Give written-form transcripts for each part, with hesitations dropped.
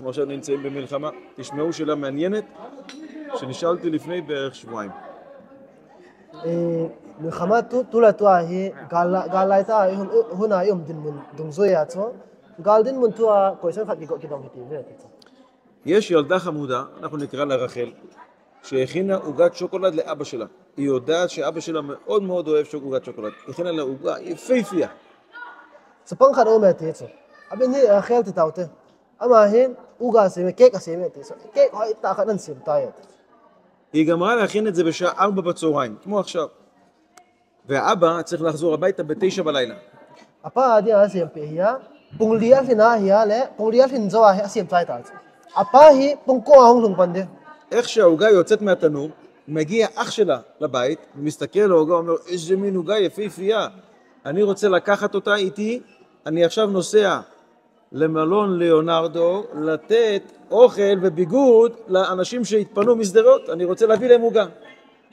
אנחנו עכשיו נמצאים במלחמה. תשמעו שאלה מעניינת שנשאלתי לפני בערך שבועיים. מלחמה תולה תועה היא גל הייתה הונה היום דינמון דומזוי עצמו גל דינמון תועה קויסן חד כדום היטיבה. יש ילדה חמודה, אנחנו נקרא לה רחל, שהכינה עוגת שוקולד לאבא שלה. היא יודעת שאבא שלה מאוד מאוד אוהב עוגת שוקולד. הכינה לה עוגה יפהפייה. ספן חד אומרת יצא. אבל היא רחל תתאותה. אמה הן עוגה סימה, קייק הסימה תצא. קייק הייתה חד נסיב תאיית. היא גמרה להכין את זה בשעה 4 בצהריים, כמו עכשיו. והאבא צריך לחזור הביתה ב9 בלילה. apa dia asyam pehia punglia hina hia le punglia hin zo a asyam tai ta apa hi pungko hong lung pande. איך שהעוגה יוצאת מהתנור, מגיע אח שלה לבית, ומסתכל לעוגה ואומר, איזה מין עוגה יפהפייה, אני רוצה לקחת אותה איתי, אני עכשיו נוסע למלון ליאונרדו, לתת אוכל וביגוד לאנשים שהתפנו משדרות, אני רוצה להביא להם עוגה.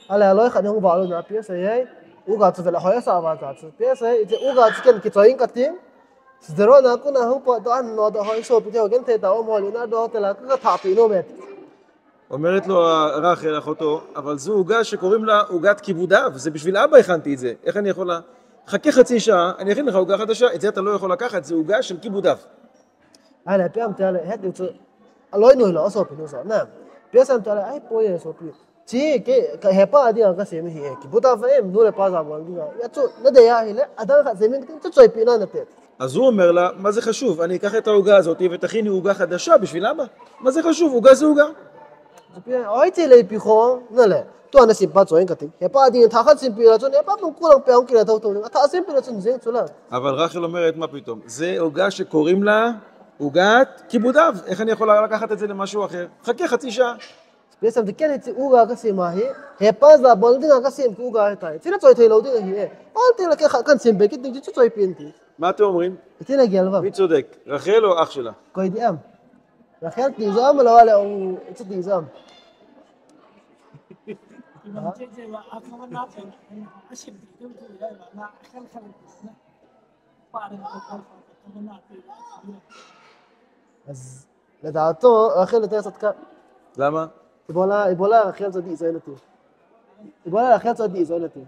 ala lo khan hong ba lo na pia sai uga chu vela hoya sa ba ta chu pia sai je uga chicken ki choin katim zero na ku na hong po do an no do hoy so pi gen te ta o mo na do te la ka tha pi no met. אומרת לו רחל אחותו, אבל זו עוגה שקוראים לה עוגת כיבודיו, זה בשביל אבא הכנתי את זה, איך אני יכול חכה חצי שעה, אני אכין לך עוגה חדשה, את זה אתה לא יכול לקחת, זה עוגה של כיבודיו. ala pia am ta le het du chu aloi noi lo so pi no so na pia sam ta le ai po ye so pi chi ke ka he pa dia ka se mi he ki buta fa em no le pa za bol dia ya chu na de ya hi le adan ka se mi chu choi pi na na te. אז הוא אומר לה, מה זה חשוב? אני אקח את העוגה הזאת ותכיני עוגה חדשה בשביל אבא. מה זה חשוב? עוגה זה עוגה. oi che le pi khong na le to na sim pa choin ka ti he pa dia tha khat sim pi la chu ne pa mong ku lang pe ong ki la tho tho tha sim pi la chu zeng chu la. אבל רחל אומרת, מה פתאום? זה עוגה שקוראים לה עוגת כיבודיו. איך אני יכול לקחת את זה למשהו אחר? חכה חצי שעה. Besam de ken ti uga ka sim hi he pa za bol ding ka sim ku uga ta ti na choi thei lo ding hi all te la ka kan sim be ki ding chu choi pin ti מה אתם אומרים? ti la gel va מי צודק? רחל או אח שלה? koi di am rakhel ti zam la wala o ti di zam אז לדעתו רחל יותר צדקה. למה? איבולה רחל צדי איזוילתי. איבולה רחל צדי איזוילתי.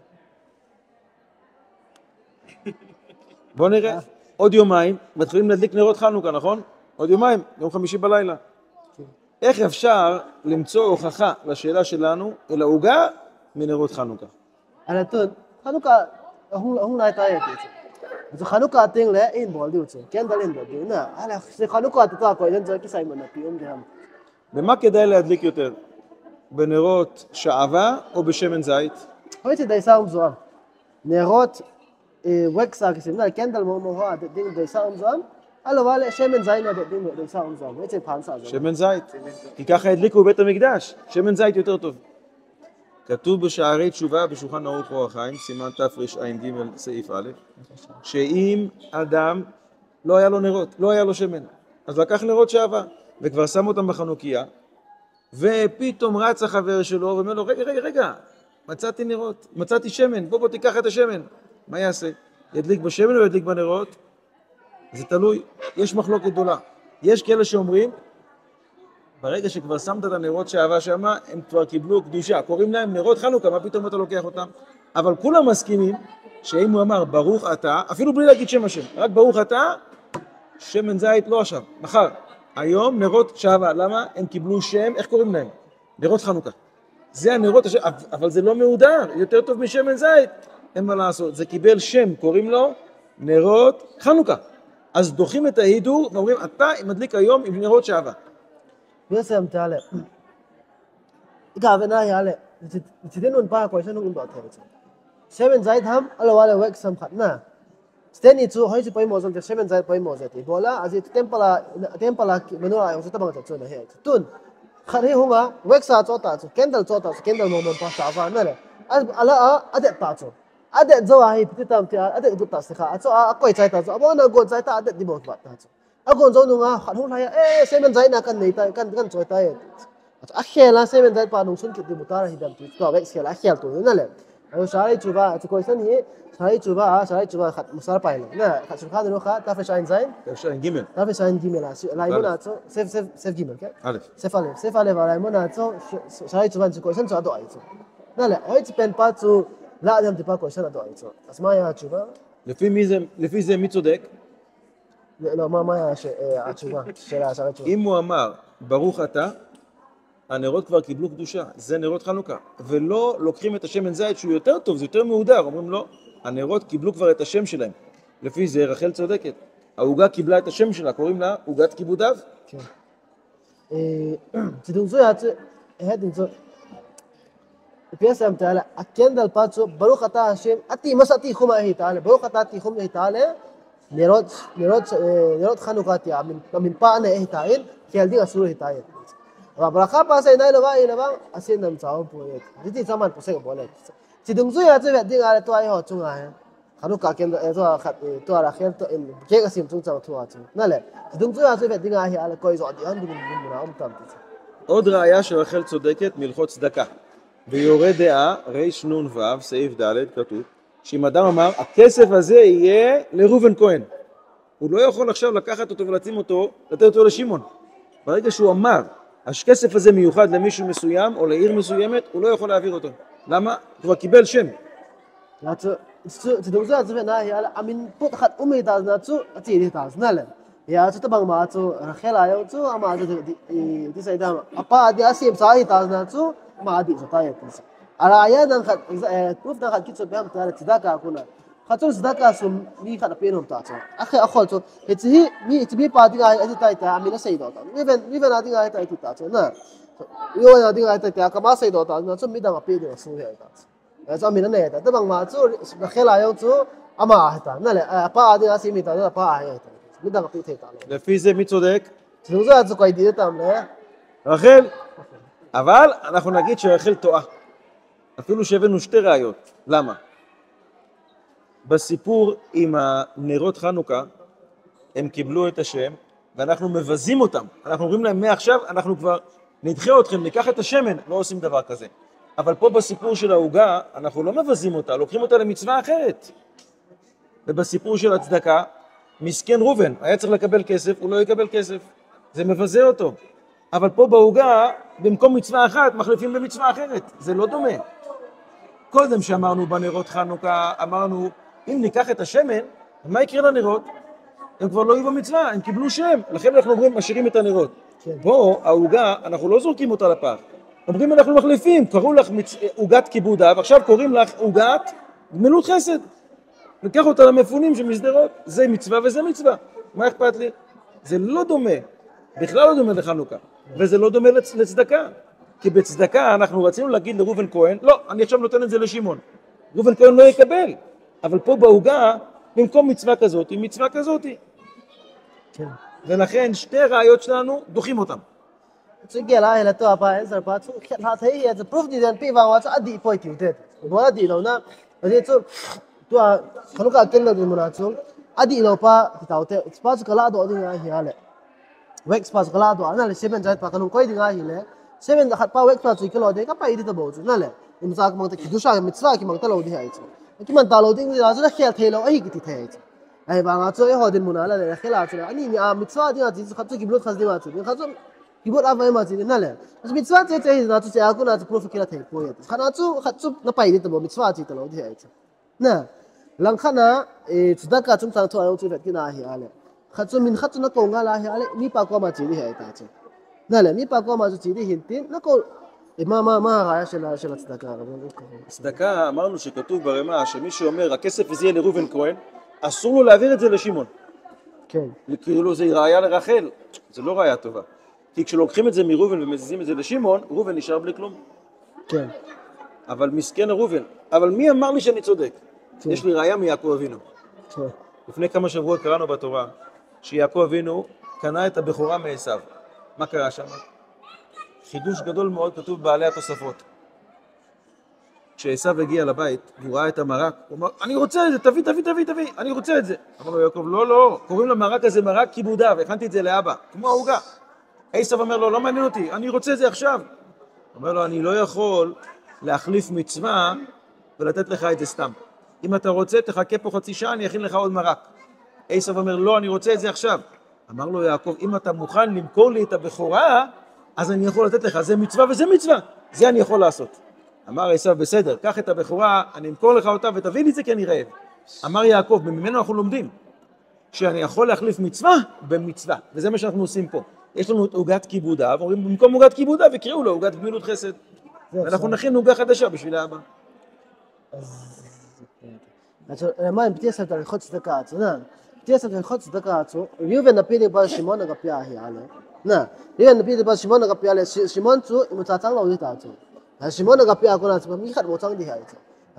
בוא נראה. עוד יומיים מתחילים להדליק נרות חנוכה, נכון? עוד יומיים, יום חמישי בלילה. איך אפשר למצוא הוכחה לשאלה שלנו אל העוגה מנרות חנוכה? הנתון, חנוכה, הוא לא הייתה יתית. אז חנוכה אתן לה אין בול דיוצה, כן דלין בול דיונה. זה חנוכה אתתה הכל, אין זה כיסאי מנפיום דם. במה כדאי להדליק יותר? בנרות שעווה או בשמן זית? הייתי די סאום זוהם. נרות וקסה כסיום, קנדל מוהה, דין די סאום זוהם. אבל שמן זית דין די סאום זוהם. הייתי פרנסה זוהם. שמן זית. כי ככה הדליקו בבית המקדש. שמן זית יותר טוב. כתוב בשערי תשובה בשולחן ערוך אור החיים, סימן תרע"ג סעיף א', שאם אדם לא היה לו נרות, לא היה לו שמן, אז לקח נרות שעווה וכבר שם אותם בחנוכיה, ופתאום רץ החבר שלו ואומר לו, רגע, מצאתי נרות, מצאתי שמן, בוא תיקח את השמן. מה יעשה? ידליק בשמן או ידליק בנרות? זה תלוי, יש מחלוקת גדולה. יש כאלה שאומרים, ברגע שכבר שמת את הנרות שעווה שמה, הם כבר קיבלו קדושה, קוראים להם נרות חנוכה, מה פתאום אתה לוקח אותם? אבל כולם מסכימים שאם הוא אמר ברוך אתה, אפילו בלי להגיד שם השם, רק ברוך אתה, שמן זית לא עכשיו, מחר. היום נרות שעווה, למה? הם קיבלו שם, איך קוראים להם? נרות חנוכה. זה הנרות, אבל זה לא מהודר, יותר טוב משמן זית. אין מה לעשות, זה קיבל שם, קוראים לו נרות חנוכה. אז דוחים את ההידור ואומרים, אתה מדליק היום עם נרות שעווה. Besam ta le. Ga ve na ya le. Ti den un pa ko sa nung ba the. Seven zait ham ala wala wek sam khat na. Steni chu hoi chu pai mo zon te seven zait pai mo zati. Bola azi tempala menu a yo sa tabang chu na he. Tun. Khat he hunga wek sa cho ta chu candle mo pa sa va na le. Ala a ade ta chu. Ade zo a hi pi tam ti ade du ta se kha. Cho a koi chai ta chu. Abo na go chai ta ade di bo ba ta chu. Ako zo nunga khat hu lai seven zai na kan nei ta kan choi ta a khela seven zai pa nung sun ki ti mutara hi dam ti to vek khela khel tu na le היו שערי תשובה, זה קוראים היא, שערי תשובה מוסר פיילה. נה, שולחן דנוחה, תפש עין זין, אפשר ג' תפש עין ג' לאימון העצור, סף ג', כן? א', סף א', על האימון העצור, שערי תשובה, זה קוראים צו הדוע העצור. נלה, היית פן פצו, לא אדם טיפה קוראים הדוע העצור. אז מה היה התשובה? לפי זה מי צודק? לא, מה היה התשובה של השערי תשובה? אם הוא אמר, ברוך אתה, הנרות כבר קיבלו קדושה, זה נרות חנוכה, ולא לוקחים את השמן זית שהוא יותר טוב, זה יותר מהודר, אומרים לא, הנרות קיבלו כבר את השם שלהם. לפי זה רחל צודקת. העוגה קיבלה את השם שלה, קוראים לה עוגת כיבוד אב. כן. תדעו יעצו, הדינצו, פייסם תעלה, הקנדל פצו, ברוך אתה השם, עתי, מסעתי חום ההיא תעלה, ברוך אתה עתי חום ההיא תעלה, נרות חנוכה תהיה, מנפענה ההיא תעלה, כי ילדי אסור ההיא תעלה. והברכה פעשה עיני לבא, עשי נמצאו פרויקט. הייתי זמן פוסק בולט. תדעו יעצו והדין על תואר יהוד צונga, חנוכה כן, תואר אחר, כרגע סימצום צמא תואר צונga. נעלה, תדעו יעצו והדין על כל איזו עדיין בגמונה, אומתמתית. עוד ראיה שרחל צודקת מלכות צדקה. ביורה דעה, ריש נון וו, סעיף ד' כתוב, שאם אדם אמר, הכסף הזה יהיה לראובן כהן. הוא לא יכול עכשיו לקחת אותו ולשים אותו, לתת אותו לשמעון. ברגע שהוא אמר, הכסף הזה מיוחד למישהו מסוים או לעיר מסוימת, הוא לא יכול להעביר אותו. למה? הוא כבר קיבל שם. תדעו יעצו ונהיה, אמין פות אחת אומייתאז נעצו, עצידי תאז, נעלה. יעצו תבang מעצו, רחל היוצו, המעצו תסעידם, הפעה דיאסים סעי תאז נעצו, מעדי, זאת הייתיס. הראיה דנחת, פרוף דנחת קיצור בהם תהיה לצדקה הכונה. חצור צדקה עשו מי אחד הפינום תעצו. אחרי אכול צו, הצבי פעדיגה הייתה הייתה, אמינה סעידה אותה. מיבן עדיגה הייתה הייתה תעצו, נה. יואי עדיגה הייתה הייתה, כמה סעידה אותה, נעצו מידם הפידים אסור הייתה. אז אמינה נהייתה. דבang מעצו, רחל היוצו, אמה הייתה. נלה, הפעה דיאסים הייתה, זה הפעה הייתה. מידם הפיד הייתה. לפי זה מי צודק? תדעו יעצו כל ידידתם, רחל. אבל אנחנו נגיד שרחל טועה. אפילו שהבאנו שתי ראיות. למה? בסיפור עם הנרות חנוכה, הם קיבלו את השם, ואנחנו מבזים אותם. אנחנו אומרים להם, מעכשיו אנחנו כבר נדחה אתכם, ניקח את השמן, לא עושים דבר כזה. אבל פה בסיפור של העוגה, אנחנו לא מבזים אותה, לוקחים אותה למצווה אחרת. ובסיפור של הצדקה, מסכן ראובן, היה צריך לקבל כסף, הוא לא יקבל כסף. זה מבזה אותו. אבל פה בעוגה, במקום מצווה אחת, מחליפים במצווה אחרת. זה לא דומה. קודם שאמרנו בנרות חנוכה, אמרנו, אם ניקח את השמן, מה יקרה לנרות? הם כבר לא יהיו במצווה, הם קיבלו שם. לכן אנחנו אומרים, משאירים את הנרות. פה, העוגה, אנחנו לא זורקים אותה לפח. אומרים, אנחנו מחליפים. קראו לך עוגת כיבוד אב, עכשיו קוראים לך עוגת גמילות חסד. ניקח אותה למפונים של מסדרות. זה מצווה וזה מצווה. מה אכפת לי? זה לא דומה. בכלל לא דומה לחנוכה. וזה לא דומה לצדקה. כי בצדקה אנחנו רצינו להגיד לראובן כהן, לא, אני עכשיו נותן את זה לשמעון. ראובן כהן לא יקבל. אבל פה בעוגה, במקום מצווה כזאת, היא מצווה כזאת. כן. ולכן שתי ראיות שלנו דוחים אותם. Sige la hela to apa answer pa chu khat thei ya the proof di dan pi wa wa cha adi point ti te bo la di lo na ade chu tu a khanu ka ken la di mo na chu adi lo pa ti tau te spa chu kala do di nga hi ale wax pa kala do na le 7 jai pa kanu koi di nga hi le 7 da khat pa wax pa chu kilo de ka pa idi to bo chu na le im sa ka mang ta kidusha ka mitzwa ki mang ta lo di hai chu ki man ta lo di ni la chu khel thei lo ai ki ti thei chu ai ba nga chu e ho din mo na la le khela chu ani ni a mitzwa di nga ji khat chu ki blot khas di ma chu khat chu keyboard apa yang macam ni, nala. Mas mitzvah ceh na tu ceh aku na tu proof kira thei poet. Karena tu na pai dia tu mitzvah ceh tu lo dia itu. Nah, langkana sudah kacung sang tu ayam tu vet kina ahi ale. Kacung min kacung na kau ngala ahi ale ni pakwa macam ni itu aja. Nala, ni pakwa macam ni hintin. Na kau מה הרעיה של הצדקה? צדקה, אמרנו שכתוב ברמה שמי שאומר הכסף הזה יהיה לראובן כהן, אסור לו להעביר את זה לשמעון. כן. כאילו זה ראיה לרחל, זה לא ראיה טובה. כי כשלוקחים את זה מראובן ומזיזים את זה לשמעון, ראובן נשאר בלי כלום. כן. אבל מסכן ראובן. אבל מי אמר לי שאני צודק? כן. יש לי ראיה מיעקב אבינו. כן. לפני כמה שבועות קראנו בתורה שיעקב אבינו קנה את הבכורה מעשיו. מה קרה שם? חידוש גדול מאוד כתוב בעלי התוספות. כשעשיו הגיע לבית והוא ראה את המרק, הוא אמר, אני רוצה את זה, תביא, אני רוצה את זה. אמר לו יעקב, לא, קוראים למרק הזה מרק כיבודיו, הכנתי את זה לאבא, כמו העוגה. עשיו אומר לו, לא מעניין אותי, אני רוצה את זה עכשיו. אומר לו, אני לא יכול להחליף מצווה ולתת לך את זה סתם. אם אתה רוצה, תחכה פה חצי שעה, אני אכין לך עוד מרק. עשיו אומר, לא, אני רוצה את זה עכשיו. אמר לו יעקב, אם אתה מוכן למכור לי את הבכורה, אז אני יכול לתת לך, זה מצווה וזה מצווה, זה אני יכול לעשות. אמר עשיו, בסדר, קח את הבכורה, אני אמכור לך אותה ותביא לי את זה כי אני רעב. אמר יעקב, ממנו אנחנו לומדים, שאני יכול להחליף מצווה במצווה, וזה מה שאנחנו עושים פה. יש לנו את עוגת כיבוד אב, אומרים במקום עוגת כיבוד אב, יקראו לו עוגת גמילות חסד. ואנחנו נכין עוגה חדשה בשביל האבא. מה אם תהיה סבתא ללכות צדקה עצו, תהיה סבתא ללכות צדקה עצו, ריובן נפילי בר שמעון הגפיה היא עלה. ריובן נפילי בר שמעון הגפיה עלה, שמעון צו, אם הוא צעצר לו את עצו. שמעון הגפיה הכל עצמו, מי אחד מוצר די העצו.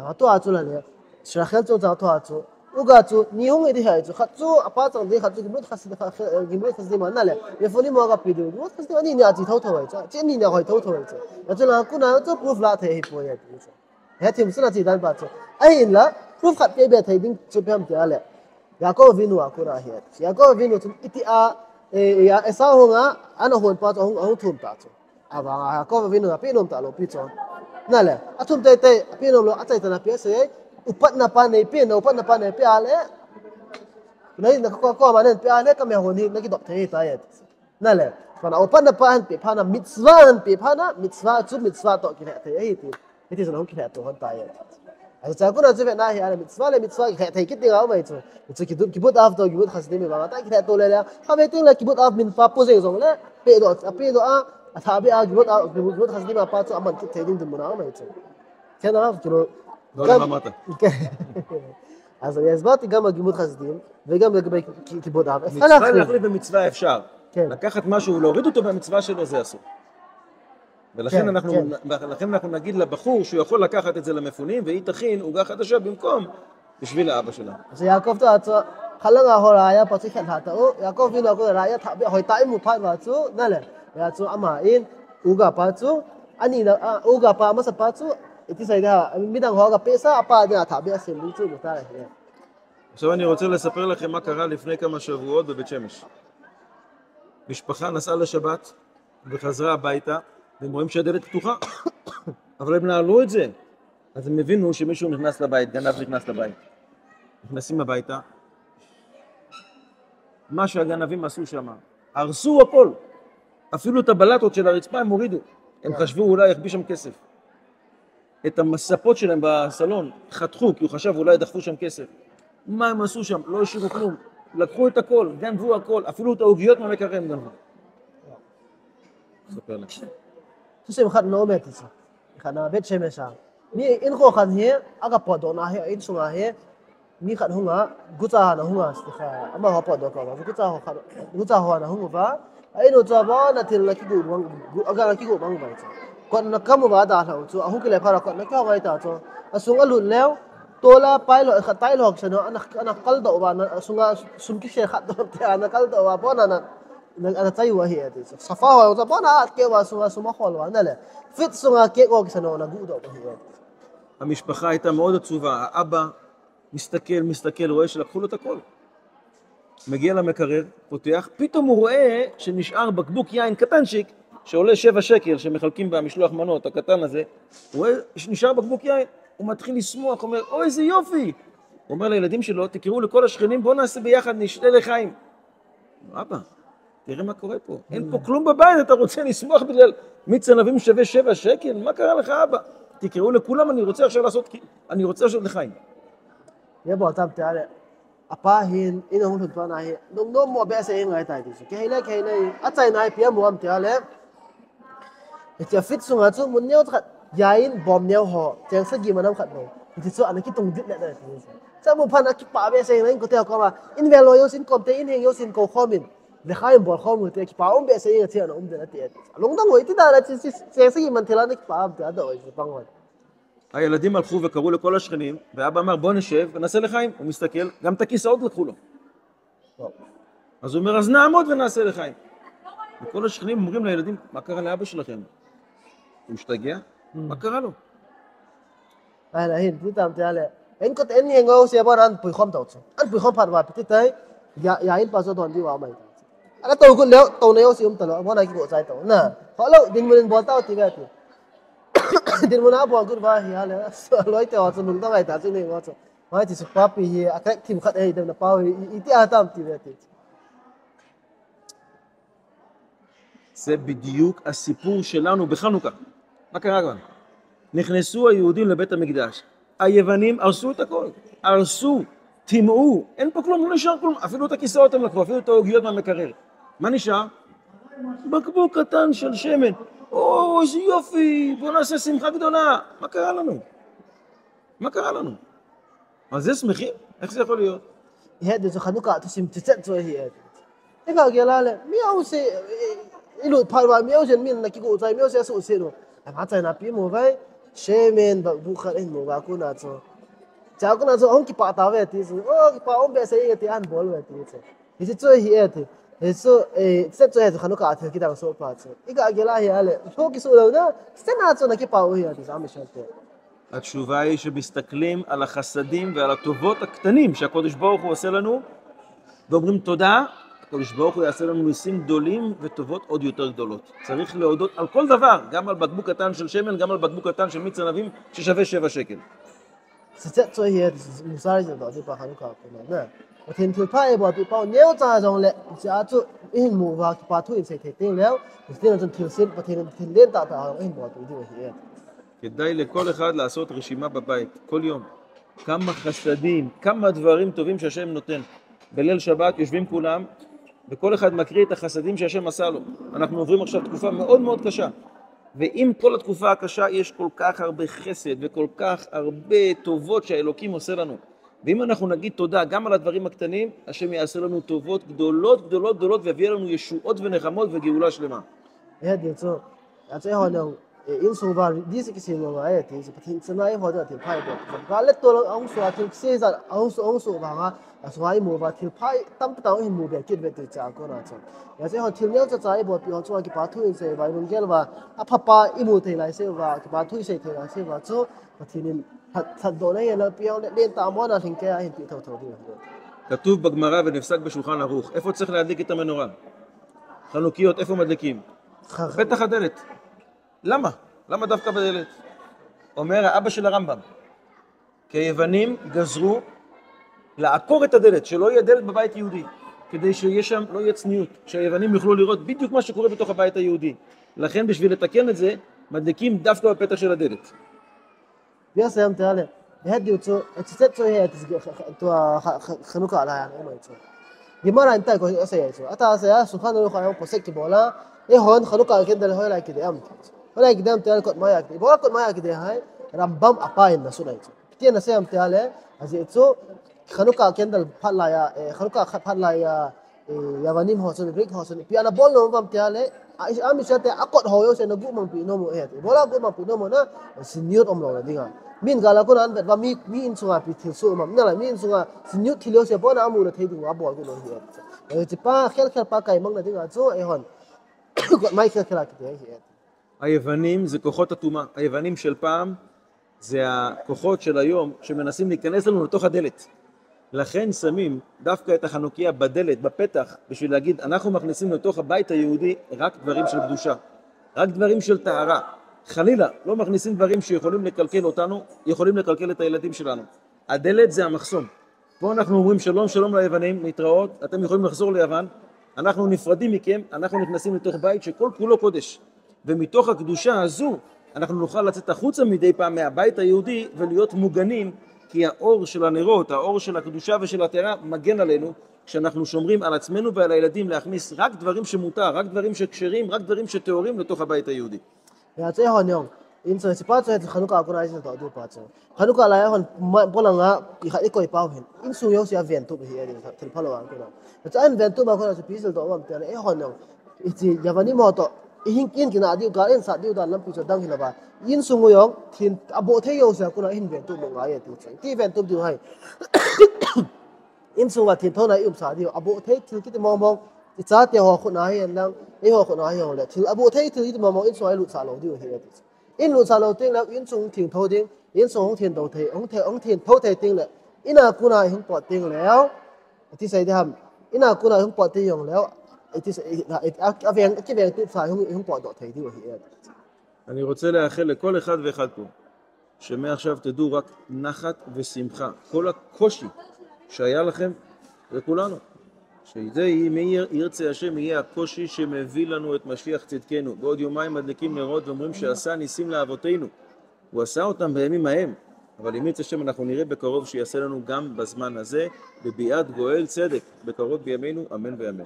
אותו עצו לניה, שלכם צו צעתו עצו, uga chu niung edi hai chu khat chu apa chang de khat chu gimut khas de ma na le ye phone mo ga pi de gimut khas de ani nya chi thau thau hai cha chen ni nya hoi thau thau hai cha na chu la ku na chu proof la the hi po ye ti cha he thim sna chi dan ba chu ai in la proof khat pe be thai ding chu pyam te ale ya ko vinu a ku ra he ya ko vinu chu iti a ya esa ho nga ana hon pa chu hong thum ta chu aba ya ko vinu a pe nom ta lo pi chu na le a thum te te pe nom lo a chai ta na pe se upat na pa nei pe no upat na pa nei pe ale nei na ko ma nen pe ale ka me hon hi na ki dok thei ta ye na le pana upat na pa han pe pa na mitzwa han pe pa na mitzwa chu mitzwa to ki thei ai ti ti so ki thei to hon ta ye a cha ko na chu ve na hi ale mitzwa ki thei ki ti ga mai chu chu ki but af to ki but khas de me ba ta ki thei to le le kha ve ting la ki but af min pa po je zong le pe do a tha be a ki but khas de ma pa chu aman ki thei ding de mo na mai chu kana כאילו לא למדת. אז אני הסברתי גם בגימות חסדים וגם לגבי כיבוד אב. מצווה להחליף במצווה אפשר. לקחת משהו ולהוריד אותו במצווה שלו זה אסור. ולכן אנחנו נגיד לבחור שהוא יכול לקחת את זה למפונים והיא תכין עוגה חדשה במקום בשביל האבא שלה. אז יעקב תעצו, חלנga הורaya פצי חנתו, יעקב וינו הכל ראיה הויטאי מופת ועצו, נלה. יעצו אמאין עוגה פצו, אני עוגה פעמס פצו איתי סיידה, מידן הוגה פסה, הפעד נעתה אסים, ליצו מותר לכם. עכשיו אני רוצה לספר לכם מה קרה לפני כמה שבועות בבית שמש. משפחה נסעה לשבת וחזרה הביתה, והם רואים שהדלת פתוחה, אבל הם נעלו את זה. אז הם הבינו שמישהו נכנס לבית, גנב נכנס לבית. נכנסים הביתה, מה שהגנבים עשו שם, הרסו הכל. אפילו את הבלטות של הרצפה הם הורידו. הם חשבו אולי יחביא שם כסף. את המספות שלהם בסלון חתכו, כי הוא חשב אולי דחפו שם כסף. מה הם עשו שם? לא השאירו כלום. לקחו את הכל, גנבו הכל, אפילו את העוגיות מהמקרר הם גנבו. ספר לי. ששם אחד לא עומד את זה. אחד בית שמש שם. מי אין חו אחד היא, אגב פודו נהיה, אין שונה היא, מי אחד הונגה, גוצה הונגה, סליחה, אמה הוא פודו כבר, גוצה הונגה הונגה, היינו צבא נתיל לקיגו, אגב לקיגו בנגו בעצם. còn nó cắm một vài đạn hậu chú ông cái này phải là còn nó kéo ngay ta cho xuống cái lùn leo tôi là bay loại khát tay lọc cho nó anh cắt đầu và nó xuống cái xe khát đầu thì anh cắt đầu và bọn anh chạy qua hiện thì sao phải rồi bọn anh kéo vào xuống mắc hòn vào này là fit xuống kéo qua cái nó gũ đầu hiện. המשפחה הייתה מאוד עצובה, האבא מסתכל, רואה שלקחו לו את הכל. מגיע למקרר, פותח, פתאום הוא רואה שנשאר בקבוק יין קטנצ'יק, שעולה 7 שקל שמחלקים במשלוח מנות, הקטן הזה, הוא רואה שנשאר בקבוק יין, הוא מתחיל לשמוח, הוא אומר, אוי איזה יופי! הוא אומר לילדים שלו, תקראו לכל השכנים, בואו נעשה ביחד, נשתה לחיים. אבא, תראה מה קורה פה, אין פה כלום בבית, אתה רוצה לשמוח בגלל מיץ ענבים שווה 7 שקל? מה קרה לך אבא? תקראו לכולם, אני רוצה עכשיו לחיים. יבוא, אתה תראה, apa hin ina hun thua na he no mo be se ngai tai ti ke hele achai nai pia mo am te ale ti fit sunga chu mun neu khat yain bom neu ho cheng sa gi manam khat no ti chu an ki tung dit le da ti cha mo phan ki pa be se ngai ko te ko ma in velo yo sin kom te in heng yo sin ko khomin le khai bol khom te ki pa om be se ngai che na om de na ti long dang hoi ti da la chi cheng sa gi man thela na ki pa am te da oi pang wa הילדים הלכו וקראו לכל השכנים, ואבא אמר בוא נשב ונעשה לחיים. הוא מסתכל, גם את הכיסאות לקחו לו. אז הוא אומר, אז נעמוד ונעשה לחיים. וכל השכנים אומרים לילדים, מה קרה לאבא שלכם? הוא משתגע? מה קרה לו? הנה, תיתם, תעלה. אין יגעו שיבוא רן פריחום תאוצו. אין פריחום פרווה, פתיתי, יעין פסו דון דיו עמי. אתה תאו נאו סיום תלו, בוא נגיד בו צאי תאו. נה, חולו, דין מלין בולתאו תיגעתי. din mo na bo good ba hi ale loi te wa chu nung ta ngai ta chu nei wa chu mai ti su pa pi hi a krak thim khat ei dem na pau hi ti a tam ti ve ti זה בדיוק הסיפור שלנו בחנוכה. מה קרה כאן? נכנסו היהודים לבית המקדש. היוונים הרסו את הכל. הרסו, טימאו, אין פה כלום, לא נשאר כלום. אפילו את הכיסאות הם לקחו, אפילו את העוגיות מהמקרר. מה נשאר? בקבוק קטן של שמן. או, איזה יופי, בואו נעשה שמחה גדולה. מה קרה לנו? מה קרה לנו? על זה שמחים? איך זה יכול להיות? he de khanu ka to sim tset zo hi e ka ge la le miao se ilu phal ba miao jen min na ki ko zai miao se su se no ma zai na pi mo vai shemen ba bu kha en mo ba ku na zo ja ku na zo on ki pa ta ve ti su o ki pa on be se ye ti an bol ve ti se hi se zo hi e ti he so tset zo he khanu ka the ki da so pa zo e ka ge la hi ale so ki so lo na se na zo na ki pa o hi ti sa me shan te התשובה היא שמסתכלים על החסדים ועל הטובות הקטנים שהקדוש ברוך הוא עושה לנו ואומרים תודה, הקדוש ברוך הוא יעשה לנו ניסים גדולים וטובות עוד יותר גדולות. צריך להודות על כל דבר, גם על בקבוק קטן של שמן, גם על בקבוק קטן של מיץ ענבים ששווה 7 שקל. tset zo hi musar je da ba khanu ka ko na我天天拍吧，对包鸟咋种嘞？家住一木吧，把土一些提定了，你这种调身，不天天练打打，一木对对对。 כדאי לכל אחד לעשות רשימה בבית, כל יום. כמה חסדים, כמה דברים טובים שהשם נותן. בליל שבת יושבים כולם, וכל אחד מקריא את החסדים שהשם עשה לו. אנחנו עוברים עכשיו תקופה מאוד מאוד קשה. ועם כל התקופה הקשה יש כל כך הרבה חסד וכל כך הרבה טובות שהאלוקים עושה לנו. ואם אנחנו נגיד תודה גם על הדברים הקטנים, השם יעשה לנו טובות גדולות גדולות גדולות ויביא לנו ישועות ונחמות וגאולה שלמה.因素吧，你是个什么玩意？是不听，真那一会儿听派的，把那多了昂说听现在昂说吧啊，说一模吧听派，当不当一模别记得对价格那种，而且好听了就在一波，比方说去把推些吧，用个吧，啊啪啪一模提来些吧，把推些提来些吧，做不听你他多那些了，比方练打磨那听个还比头头的。 כתוב בגמרא ונפסק בשולחן ערוך, איפה צריך להדליק את המנורה? חנוכיות, איפה מדליקים? פתח הדלת. למה? למה דווקא בדלת? אומר האבא של הרמב"ם, כי היוונים גזרו לעקור את הדלת, שלא יהיה דלת בבית יהודי, כדי שיש שם, לא יהיה צניעות, שהיוונים יוכלו לראות בדיוק מה שקורה בתוך הבית היהודי. לכן בשביל לתקן את זה, מדליקים דווקא בפתח של הדלת. ביאסם תעלה, هدي وتو تستو هي تو خنوكا على يعني ما يتو يمر انت كو اسيتو اتا سيا سبحان الله خيام بوسك بولا ايه هون خنوكا كده اللي هو لا كده ام ولا قدام تال كود ما يكدي بولا كود ما يكدي هاي رمبم اقاين نسونايتو كتير نسيم تاله ازيتو خنوكا كندل فلا يا خنوكا فلا يا يابانيم هوسن بريك هوسن بيانا بول نو بام تاله امي شته اكود هويو سن غو مان بي نومو ايه بولا غو مان بي نومو نا سينيوت املو ديغا min gala ko nan vet wa mi in sunga pi thil so ma na la mi in sunga sinyu thilo se bona amu na thei du wa bol ko no hi e ti pa khel khel pa kai mang na dinga zo e hon ko mai khel khel ki de hi היוונים זה כוחות הטומאה, היוונים של פעם זה הכוחות של היום שמנסים להיכנס לנו לתוך הדלת. לכן שמים דווקא את החנוכיה בדלת, בפתח, בשביל להגיד אנחנו מכניסים לתוך הבית היהודי רק דברים של קדושה, רק דברים של טהרה. חלילה, לא מכניסים דברים שיכולים לקלקל אותנו, יכולים לקלקל את הילדים שלנו. הדלת זה המחסום. פה אנחנו אומרים שלום שלום ליוונים, להתראות, אתם יכולים לחזור ליוון, אנחנו נפרדים מכם, אנחנו נכנסים לתוך בית שכל כולו קודש. ומתוך הקדושה הזו, אנחנו נוכל לצאת החוצה מדי פעם מהבית היהודי ולהיות מוגנים, כי האור של הנרות, האור של הקדושה ושל הטהרה מגן עלינו, כשאנחנו שומרים על עצמנו ועל הילדים להכניס רק דברים שמותר, רק דברים שכשרים, רק דברים שטהורים לתוך הבית היהודי. ya zhe hon yong in so si pa zhe khanuka ko na sin do du pa zhe khanuka la ya hon bo la nga bi kha ikoi pa hin in su yo sia ven tu bi he ni thil phalo an ko na cha an ven tu ma ko na bi sil do wam te e hon yong i ji yavani mo to i hin kin kina di ga en sa di da lam pi so dang hin ba in su ngo yong thin abo the yo sia ko na hin ven tu mo nga ye tu zhe ti ven tu du hai in su wa thin thona yum sa di abo the thil ki ti mong mong i cha te ho khu na hian lang e ho khu na hian le thil abo the thil ti mong mong in so ai lu sa lo di he in lu sa lo ting la in sung thing tho ding in sung hong thien do the ong thien tho the ting le ina ku na hong po ting leo ti sai de ham ina ku na hong po ting yong leo ti sai a veng ki veng tu sa hong po do the di he אני רוצה לאחל לכל אחד ואחד פה, שמעכשיו תדעו רק נחת ושמחה. כל הקושי שהיה לכם, לכולנו, שזה מי ירצה השם יהיה הקושי שמביא לנו את משיח צדקנו. בעוד יומיים מדליקים נרות ואומרים שעשה ניסים לאבותינו. הוא עשה אותם בימים ההם, אבל אם ירצה השם אנחנו נראה בקרוב שיעשה לנו גם בזמן הזה, בביאת גואל צדק, בקרוב בימינו, אמן ואמן.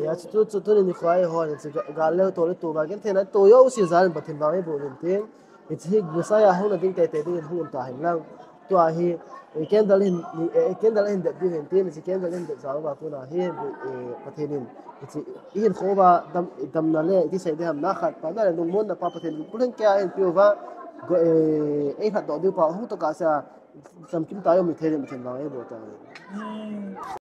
ya tu ni khwai ho ni ga le to le to ba gen the na to yo si zan ba thin ba me bo lim ting it's hig busa ya ho na ding te ding hu ta hin lang to a hi candle in da bi hen tin si candle in da za ba ko na hi pa thenin it's in kho ba dam na le ti sai de ham na khat pa na le lung mon na pa then pulen kya en pio ba ei khat do du pa hu to ka sa sam kim ta yo mi the ba me bo ta